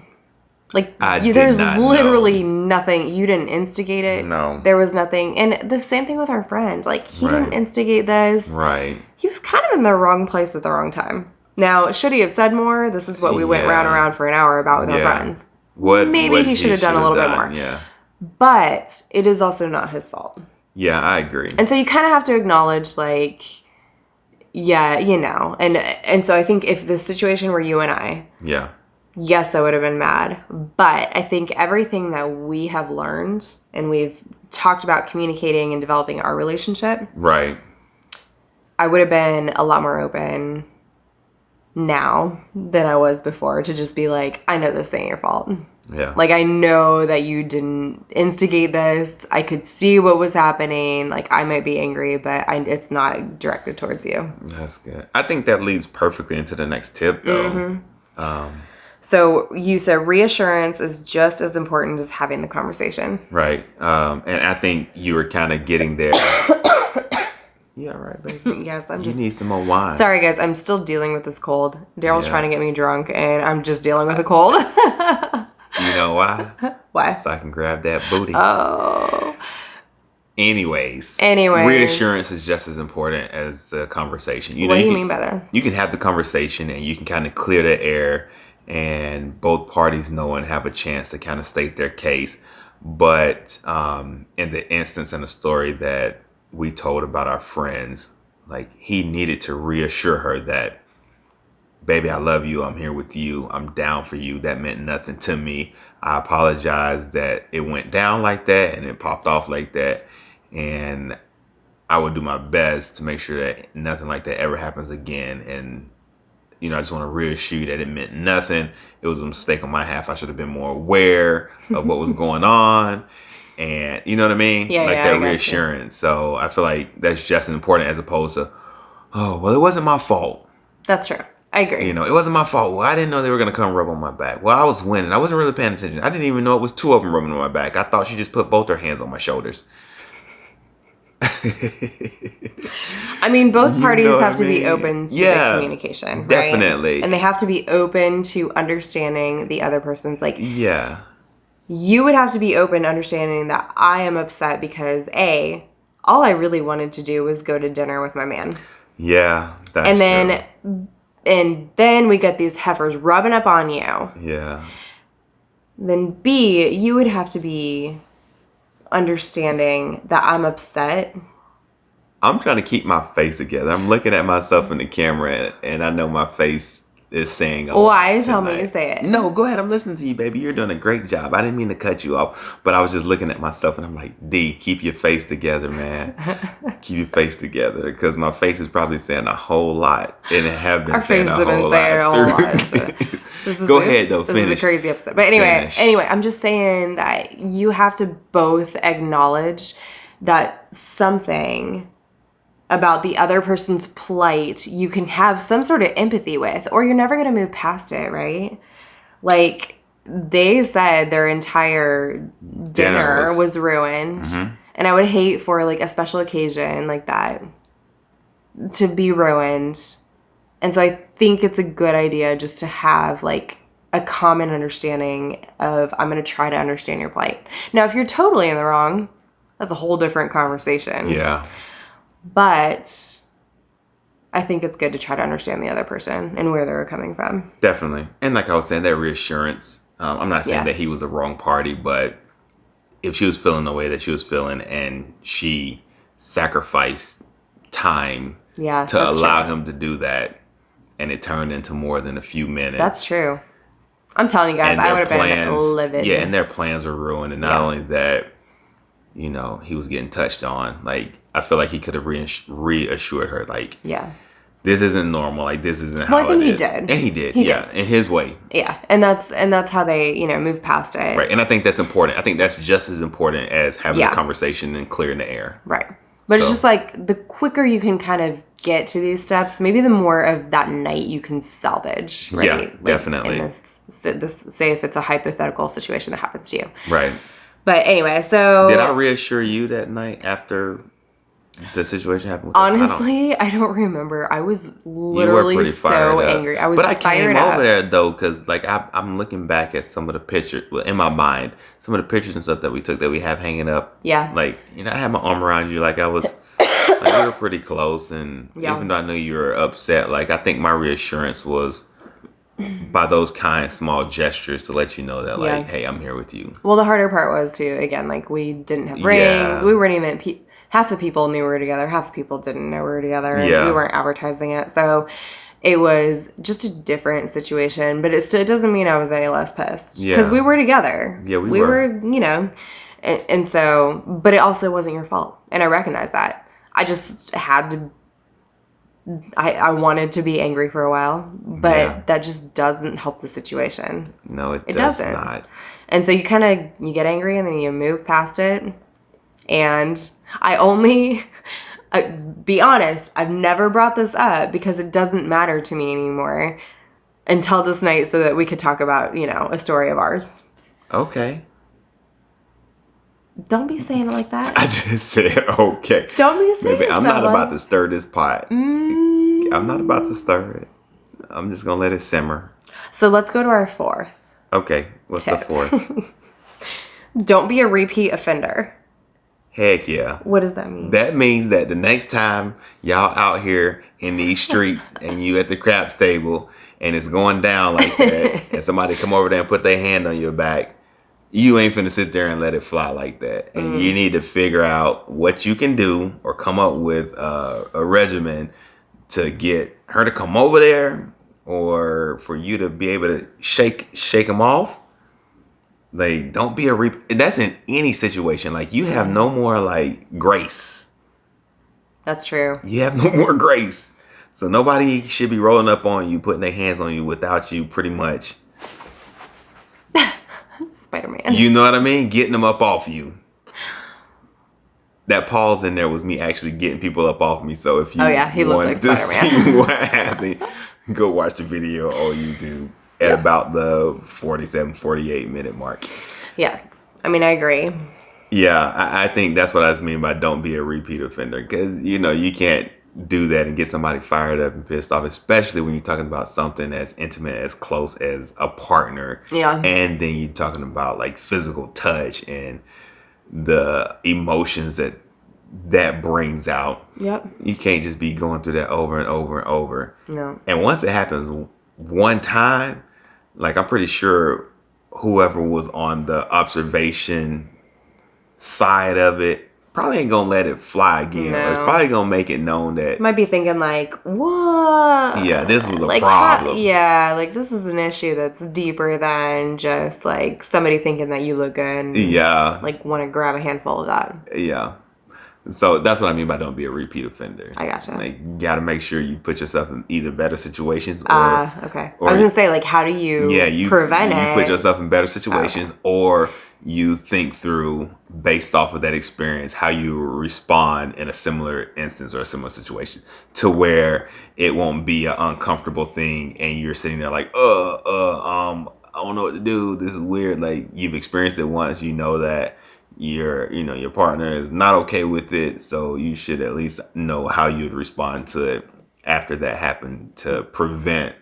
S2: Like, there's
S1: not
S2: literally nothing. You didn't instigate it.
S1: No.
S2: There was nothing. And the same thing with our friend. Like, he didn't
S1: Right.
S2: instigate this.
S1: Right.
S2: He was kind of in the wrong place at the wrong time. Now, should he have said more? This is what we went round and round for an hour about with our friends. Maybe he should have done a little bit more.
S1: Yeah.
S2: But it is also not his fault.
S1: Yeah, I agree.
S2: And so you kind of have to acknowledge, like, yeah, you know. And so I think if the situation were you and I,
S1: Yeah.
S2: yes, I would have been mad. But I think everything that we have learned and we've talked about communicating and developing our relationship,
S1: Right.
S2: I would have been a lot more open now than I was before to just be like, I know this ain't your fault.
S1: Yeah.
S2: Like, I know that you didn't instigate this. I could see what was happening. Like, I might be angry, but it's not directed towards you.
S1: That's good. I think that leads perfectly into the next tip, though.
S2: So you said reassurance is just as important as having the conversation.
S1: Right. And I think you were kind of getting there. You all right, baby?
S2: Yes, I'm
S1: You
S2: just...
S1: need some more wine.
S2: Sorry, guys. I'm still dealing with this cold. Daryl's
S1: Yeah.
S2: trying to get me drunk, and I'm just dealing with a cold.
S1: You know why?
S2: Why?
S1: So I can grab that booty.
S2: Oh.
S1: Anyways. Reassurance is just as important as a conversation.
S2: What do you mean by that?
S1: You can have the conversation and you can kind of clear the air and both parties know and have a chance to kind of state their case. But in the instance and the story that we told about our friends, like, he needed to reassure her that, baby, I love you. I'm here with you. I'm down for you. That meant nothing to me. I apologize that it went down like that and it popped off like that. And I would do my best to make sure that nothing like that ever happens again. And, you know, I just want to reassure you that it meant nothing. It was a mistake on my half. I should have been more aware of what was going on. And you know what I mean?
S2: Yeah,
S1: like
S2: yeah,
S1: that
S2: I got
S1: reassurance.
S2: you.
S1: So I feel like that's just as important as opposed to, oh, well, it wasn't my fault.
S2: That's true. I agree.
S1: You know, it wasn't my fault. Well, I didn't know they were going to come rub on my back. Well, I was winning. I wasn't really paying attention. I didn't even know it was two of them rubbing on my back. I thought she just put both her hands on my shoulders.
S2: I mean, both parties
S1: know what
S2: have
S1: I
S2: to be
S1: mean?
S2: open to
S1: Yeah,
S2: the communication, right?
S1: definitely.
S2: And they have to be open to understanding the other person's, like,
S1: Yeah.
S2: you would have to be open to understanding that I am upset because all I really wanted to do was go to dinner with my man.
S1: Yeah. That's
S2: And
S1: true.
S2: then we get these heifers rubbing up on you.
S1: Yeah.
S2: Then B, you would have to be understanding that I'm upset.
S1: I'm trying to keep my face together. I'm looking at myself in the camera and I know my face is saying a lot
S2: Why? Tell me
S1: tonight.
S2: to say it.
S1: No, go ahead. I'm listening to you, baby. You're doing a great job. I didn't mean to cut you off, but I was just looking at myself and I'm like, D, keep your face together, man. Keep your face together, because my face is probably saying a whole lot, and it have been
S2: Our
S1: saying
S2: faces
S1: a
S2: have been
S1: whole
S2: saying a
S1: lot.
S2: whole lot. This is
S1: Go ahead, though.
S2: This
S1: Finish.
S2: is a crazy episode. But anyway,
S1: Finish.
S2: I'm just saying that you have to both acknowledge that something about the other person's plight you can have some sort of empathy with, or you're never going to move past it, right? Like, they said their entire dinner was ruined.
S1: Mm-hmm.
S2: And I would hate for, like, a special occasion like that to be ruined. And so I think it's a good idea just to have, like, a common understanding of, I'm going to try to understand your plight. Now, if you're totally in the wrong, that's a whole different conversation.
S1: Yeah.
S2: But I think it's good to try to understand the other person and where they're coming from.
S1: Definitely. And like I was saying, that reassurance, I'm not saying
S2: Yeah.
S1: that he was the wrong party, but if she was feeling the way that she was feeling and she sacrificed time
S2: Yeah,
S1: to
S2: that's
S1: allow
S2: true.
S1: him to do that, and it turned into more than a few minutes.
S2: That's true. I'm telling you guys,
S1: And
S2: I
S1: their
S2: would have been livid.
S1: Yeah, and their plans were ruined. And not
S2: Yeah.
S1: only that, you know, he was getting touched on. Like, I feel like he could have reassured her, like,
S2: Yeah.
S1: this isn't normal. Like, this isn't
S2: Well,
S1: how
S2: I think
S1: it
S2: he
S1: is.
S2: did.
S1: And he did.
S2: He
S1: Yeah,
S2: did.
S1: in his way.
S2: Yeah. And that's how they, move past it.
S1: Right. And I think that's important. I think that's just as important as having
S2: Yeah.
S1: a conversation and clearing the air.
S2: Right. But it's
S1: So-
S2: just like the quicker you can kind of get to these steps, maybe the more of that night you can salvage, right?
S1: Yeah,
S2: Like,
S1: definitely.
S2: in this, say if it's a hypothetical situation that happens to you.
S1: Right.
S2: But anyway, so
S1: Did I reassure you that night after the situation happened with us?
S2: honestly, I don't remember. I was
S1: You were
S2: literally
S1: pretty fired
S2: so
S1: up.
S2: angry. I was
S1: But I
S2: fired
S1: came
S2: up.
S1: over there though, because like I'm looking back at some of the pictures, well, in my mind, some of the pictures and stuff that we took that we have hanging up.
S2: Yeah.
S1: Like, you know, I had my arm around you, like I was, like we were pretty close, and
S2: Yeah.
S1: even though I knew you were upset, like I think my reassurance was by those kind small gestures to let you know that, like, hey, I'm here with you.
S2: Well, the harder part was too, again, like we didn't have rings.
S1: Yeah.
S2: We weren't even, half the people knew we were together. Half the people didn't know we were together. And
S1: Yeah.
S2: we weren't advertising it. So it was just a different situation. But it doesn't mean I was any less pissed.
S1: Yeah.
S2: Because we were together.
S1: Yeah, we
S2: We
S1: were.
S2: were, you know. And so, but it also wasn't your fault. And I recognize that. I just had to, I wanted to be angry for a while, but
S1: Yeah.
S2: that just doesn't help the situation.
S1: No, it does
S2: doesn't.
S1: not.
S2: And so you get angry and then you move past it. And I only, be honest, I've never brought this up because it doesn't matter to me anymore until this night so that we could talk about, you know, a story of ours.
S1: Okay.
S2: Don't be saying it like that.
S1: I just said okay.
S2: Don't be saying
S1: Baby, I'm not
S2: so
S1: about
S2: like-
S1: to stir this pot. I'm not about to stir it. I'm just gonna let it simmer.
S2: So let's go to our fourth.
S1: Okay, what's the
S2: Tip.
S1: fourth?
S2: Don't be a repeat offender.
S1: Heck yeah.
S2: What does that mean?
S1: That means that the next time y'all out here in these streets and you at the craps table and it's going down like that and somebody come over there and put their hand on your back, you ain't finna sit there and let it fly like that. And you need to figure out what you can do or come up with a regimen to get her to come over there or for you to be able to shake them off. Like, don't be that's in any situation. Like, you have no more like grace.
S2: That's true.
S1: You have no more grace. So nobody should be rolling up on you, putting their hands on you without you pretty much,
S2: Spider-Man.
S1: you know what I mean? Getting them up off you. That pause in there was me actually getting people up off me. So if you
S2: he looked
S1: wanted
S2: like
S1: to
S2: Spider-Man.
S1: see what happened, go watch the video on YouTube at about the 47, 48 minute mark.
S2: Yes. I mean, I agree.
S1: Yeah, I think that's what I mean by don't be a repeat offender. Because, you know, you can't do that and get somebody fired up and pissed off, especially when you're talking about something as intimate, as close as a partner.
S2: Yeah.
S1: And then you're talking about like physical touch and the emotions that brings out.
S2: Yep.
S1: You can't just be going through that over and over and over.
S2: No.
S1: And once it happens one time, like I'm pretty sure whoever was on the observation side of it probably ain't gonna let it fly again.
S2: No.
S1: It's probably gonna make it known that
S2: Might be thinking like, what?
S1: yeah, this was a
S2: like,
S1: problem.
S2: like this is an issue that's deeper than just like somebody thinking that you look good and
S1: Yeah.
S2: like want to grab a handful of that.
S1: Yeah. So that's what I mean by don't be a repeat offender.
S2: I gotcha.
S1: Like, you gotta make sure you put yourself in either better situations or
S2: Okay.
S1: or-
S2: I was gonna say, like, how do you prevent it?
S1: You put yourself in better situations, or you think through based off of that experience how you respond in a similar instance or a similar situation to where it won't be an uncomfortable thing and you're sitting there like, I don't know what to do. This is weird. Like, you've experienced it once, you know that your partner is not okay with it, so you should at least know how you'd respond to it after that happened to prevent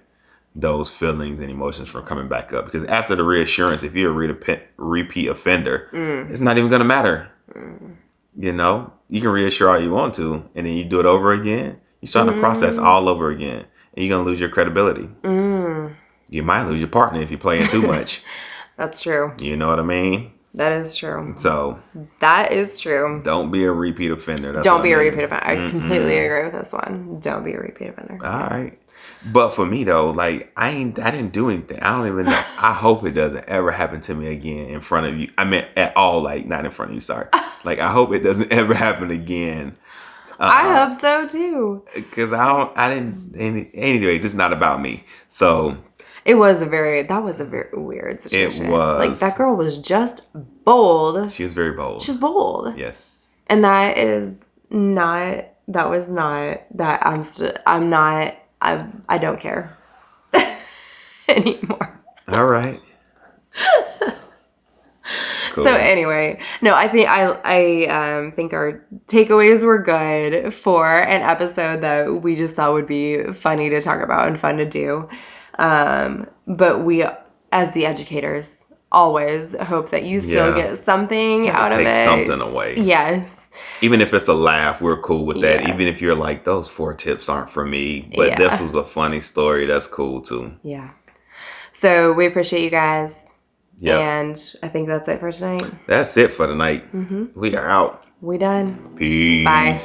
S1: those feelings and emotions from coming back up. Because after the reassurance, if you're a repeat offender, it's not even gonna matter. You know, you can reassure all you want to, and then you do it over again. You're starting the process all over again, and you're gonna lose your credibility. You might lose your partner if you're playing too much.
S2: That's true.
S1: You know what I mean?
S2: That is true.
S1: So
S2: That is true.
S1: don't be a repeat offender. That's
S2: Don't
S1: what
S2: be
S1: I
S2: a
S1: mean.
S2: repeat offender. I completely agree with this one. Don't be a repeat offender.
S1: All right. But for me though, like I didn't do anything. I don't even know. I hope it doesn't ever happen to me again in front of you. I mean at all, like not in front of you, sorry. Like I hope it doesn't ever happen again.
S2: I hope so too.
S1: Cause anyways, it's not about me. So
S2: That was a very weird situation.
S1: It was.
S2: Like that girl was just bold.
S1: she was very bold.
S2: She's bold.
S1: Yes.
S2: And that was not that I don't care anymore.
S1: All right. cool.
S2: So anyway, no, I think our takeaways were good for an episode that we just thought would be funny to talk about and fun to do. But we, as the educators, always hope that you still get something out of it.
S1: Take something away.
S2: Yes.
S1: Even if it's a laugh, we're cool with that.
S2: Yes.
S1: Even if you're like, those 4 tips aren't for me, but this was a funny story, that's cool too.
S2: Yeah. So we appreciate you guys.
S1: Yep.
S2: And I think that's it for tonight.
S1: That's it for tonight. We are out.
S2: We done.
S1: Peace.
S2: Bye.